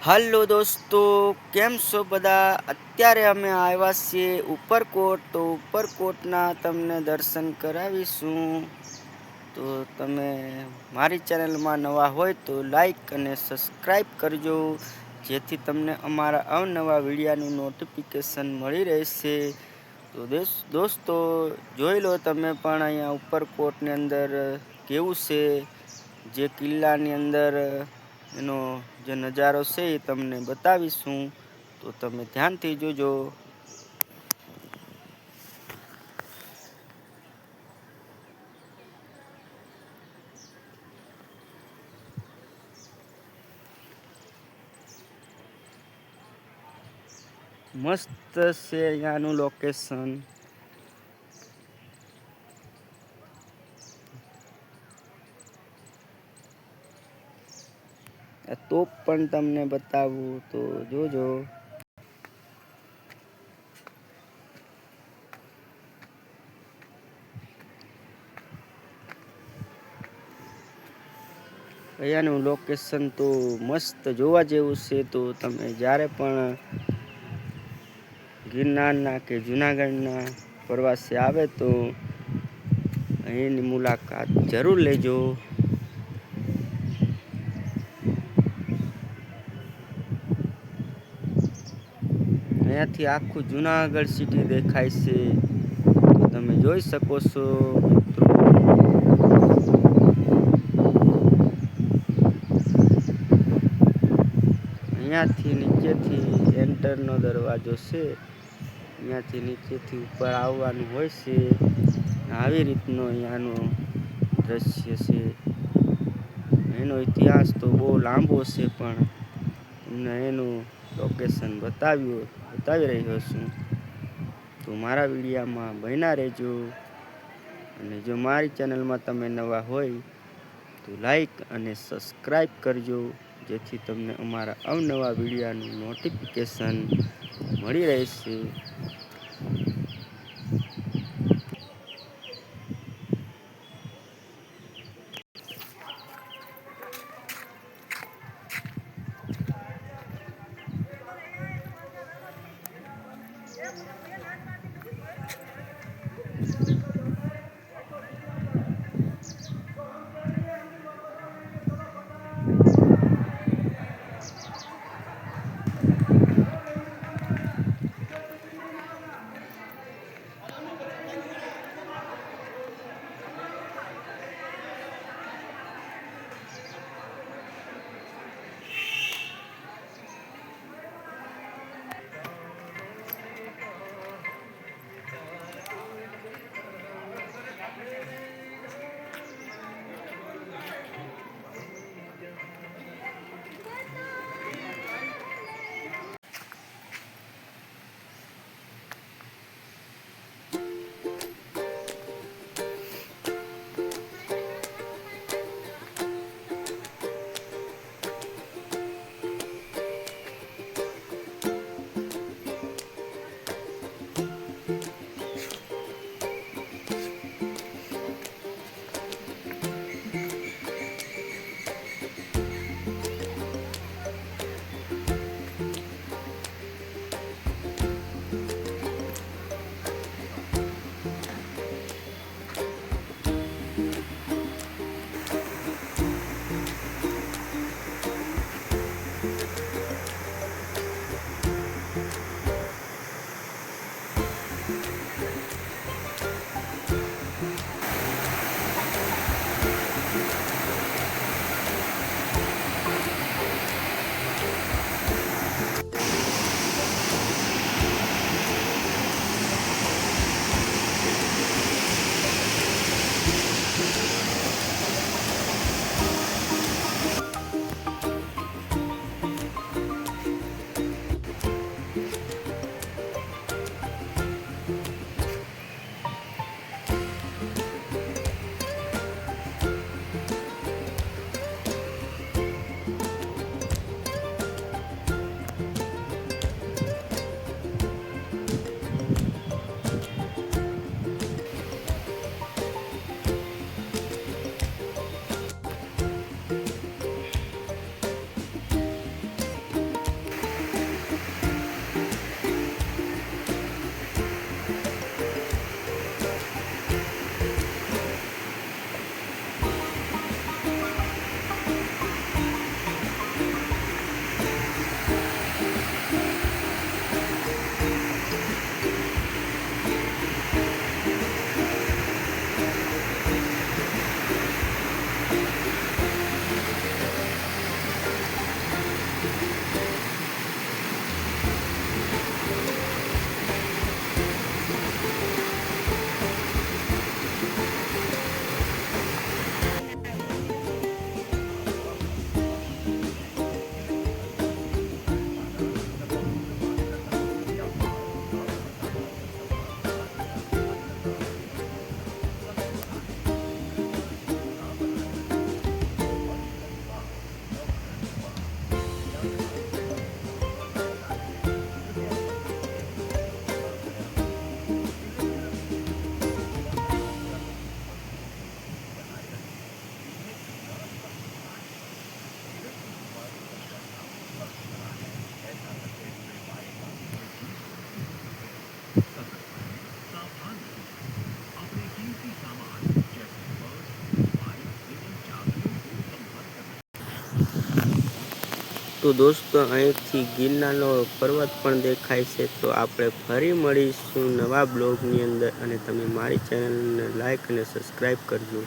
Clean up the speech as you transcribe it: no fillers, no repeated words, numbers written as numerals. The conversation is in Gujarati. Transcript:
હલો દોસ્તો, કેમ છો બધા? અત્યારે અમે આવ્યા છીએ ઉપરકોટ. તો ઉપરકોટના તમને દર્શન કરાવીશું. તો તમે મારી ચેનલમાં નવા હોય તો લાઈક અને સબસ્ક્રાઈબ કરજો, જેથી તમને અમારા અવનવા વિડીયાનું નોટિફિકેશન મળી રહેશે. તો દોસ્તો જોઈ લો તમે પણ અહીંયા ઉપરકોટની અંદર કેવું છે. જે કિલ્લાની અંદર એનો જે નજારો છે એ તમને બતાવીશું, તો તમે ધ્યાનથી જોજો. મસ્ત છે અહીંયાનું લોકેશન. તોપ પણ તમને બતાવું તો જોજો. અહીંયાનું લોકેશન તો મસ્ત જોવા જેવું છે. તો તમે જ્યારે પણ ગિરનારના કે જૂનાગઢના પ્રવાસે આવે તો અહીંની મુલાકાત જરૂર લેજો. અહીંયાથી આખું જૂનાગઢ સિટી દેખાય છે, તો તમે જોઈ શકો છો મિત્રો. અહીંયાથી નીચેથી એન્ટરનો દરવાજો છે. અહીંયાથી નીચેથી ઉપર આવવાનું હોય છે. આવી રીતનો અહીંયાનો દ્રશ્ય છે. એનો ઇતિહાસ તો બહુ લાંબો છે, પણ તમને એનું લોકેશન બતાવી રહ્યો છું. તો મારા વિડીયામાં બન્યા રહેજો. અને જો મારી ચેનલમાં તમે નવા હોય તો લાઈક અને સબસ્ક્રાઈબ કરજો, જેથી તમને અમારા અવનવા વિડીયાનું નોટિફિકેશન મળી રહેશે. તો દોસ્તો અહીંથી ગિરનારનો પર્વત પણ દેખાય છે. તો આપણે ફરી મળીશું નવા બ્લોગની અંદર, અને તમે મારી ચેનલને લાઈક અને સબસ્ક્રાઈબ કરજો.